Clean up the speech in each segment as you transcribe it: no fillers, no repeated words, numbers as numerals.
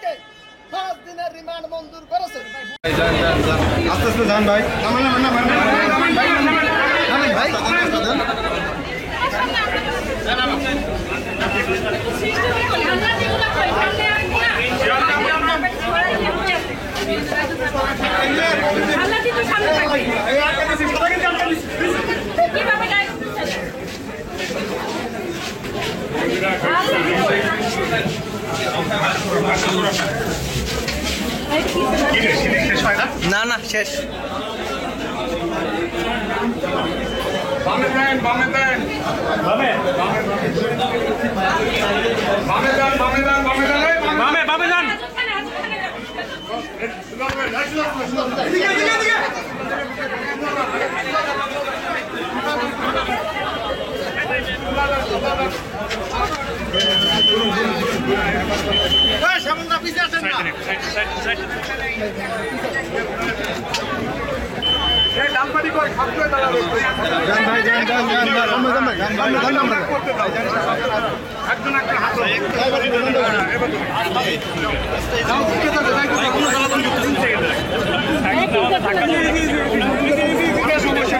আসামিকে 5 দিনের রিমান্ড মঞ্জুর করেছে। আস্তে আস্তে যান ভাই। না না শেষ। বামে দেন বামে দেন বামে বামে দেন বামে দেন বামে দেন বামে বামে দেন সামনে পিছে আসেন না এই ডালপাটি কই খাপে দাঁড়াবে জান ভাই জান জান জান আমরা জান ভাই জান আমরা করতে দাও একজন একটা হাত এবার যাও কি করতে যাই কোনো জ্বালাতন যুক্ত দিতে গেলে টাকা দিয়ে কি সমস্যা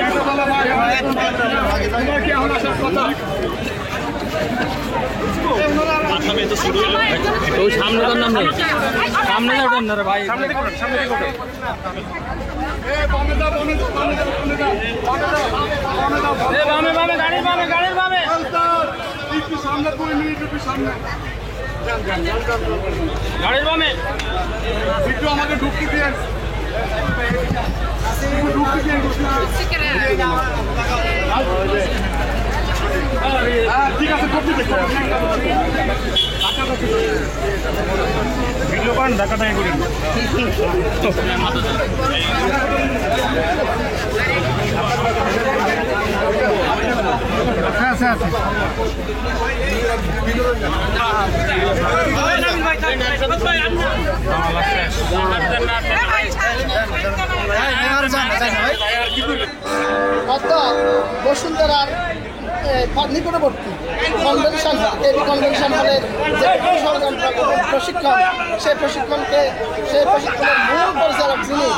এটা বলা ভাই আগে কি হলো সব কথা তো সামনে তো নাম নেই, সামনে যাও না রে ভাই, সামনে দেখো এ বামে দাও বামে দাও বামে দাও বামে দাও এ বামে বামে গাড়ির বামে একটু সামনে 2 মিনিট একটু সামনে গাড়ির বামে একটু আমাকে ঢুকতে দিন ঢুকতে দিন ঠিক আছে করতে দেখো ভিডিও বান ঢাকাটাই করি আচ্ছা আচ্ছা বসুন্ধরার নিকটবর্তী কনভেনশন কনভেনশন হলের যে প্রশিক্ষণ সেই প্রশিক্ষণের মূল পরিচালক যিনি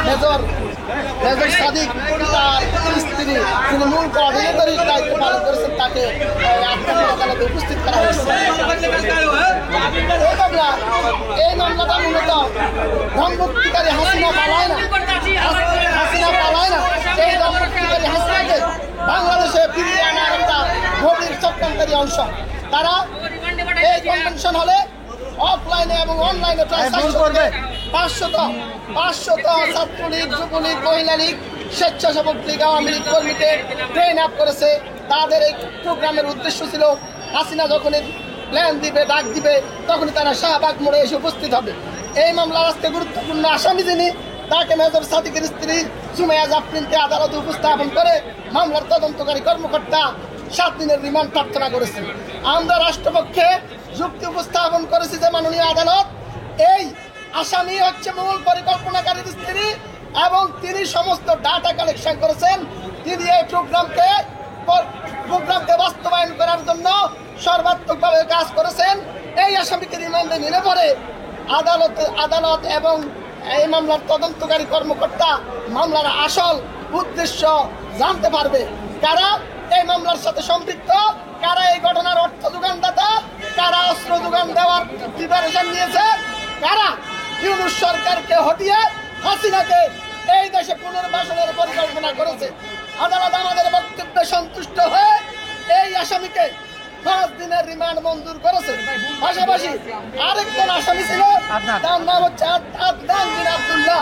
মেজর সাদিক তার স্ত্রী তিনি মূল কোঅর্ডিনেটরের দায়িত্ব পালন করেছেন তাকে আদালতে উপস্থিত করা হয়েছে। এই মামলাটা মূলত ধর্মমুক্তিকারী হাসিনা পালায় না এই ধর্মমুক্তিকারী হাসিনাকে বাংলাদেশে ফিরিয়ে আনার একটা গভীর চক্রান্তের অংশ। তারা এই কনভেনশন হলে অফলাইনে এবং অনলাইনে প্রায় 500 ছাত্রলীগ যুবলীগ মহিলা লীগ স্বেচ্ছাসেবক লীগ আওয়ামী লীগ কর্মীকে ট্রেন আপ করেছে। তাদের এই প্রোগ্রামের উদ্দেশ্য ছিল হাসিনা যখনই প্ল্যান দিবে ডাক দিবে তখনই তারা শাহবাগ মোড়ে এসে উপস্থিত হবে। এই মামলার আজকে গুরুত্বপূর্ণ আসামি যিনি তাকে মেজর সাদিকের স্ত্রী সুমাইয়া জাফরিনকে আদালতে উপস্থাপন করে মামলার তদন্তকারী কর্মকর্তা 7 দিনের রিমান্ড প্রার্থনা করেছেন। আমরা রাষ্ট্রপক্ষে যুক্তি উপস্থাপন করেছি যে মাননীয় আদালত এই আসামি হচ্ছে মূল পরিকল্পনাকারীর স্ত্রী এবং তিনি সমস্ত ডাটা কালেকশন করেছেন। তিনি এই প্রোগ্রামকে বাস্তবায়ন করার জন্য সর্বাত্মকভাবে কাজ করেছেন। এই আসামিকে রিমান্ডে নিলে পরে আদালত এবং এই মামলার তদন্তকারী কর্মকর্তা মামলার আসল উদ্দেশ্য জানতে পারবে, কারা এই মামলার সাথে সম্পৃক্ত, কারা এই ঘটনার অর্থ যোগানদাতা, কারা অস্ত্র যোগান দেওয়ার প্রিপারেশন নিয়েছে, কারা ইউনূস সরকারকে হটিয়ে হাসিনাকে এই দেশে পুনর্বাসনের পরিকল্পনা করেছে। আদালত আমাদের বক্তব্যে সন্তুষ্ট হয়ে এই আসামিকে 5 দিনের রিমান্ড মঞ্জুর করেছে। পাশাপাশি আরেকজন আসামি ছিল, তার নাম হচ্ছে আদনান বিন আব্দুল্লাহ।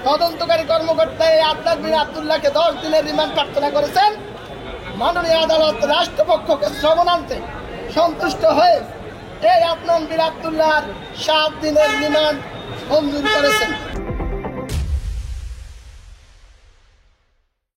তদন্তকারী কর্মকর্তা এই আদনান বিন আব্দুল্লাহকে 10 দিনের রিমান্ড প্রার্থনা করেছেন। মাননীয় আদালত রাষ্ট্রপক্ষকে শ্রবণান্তে সন্তুষ্ট হয়ে এই আদনান বিন আব্দুল্লাহর 7 দিনের রিমান্ড মঞ্জুর করেছেন।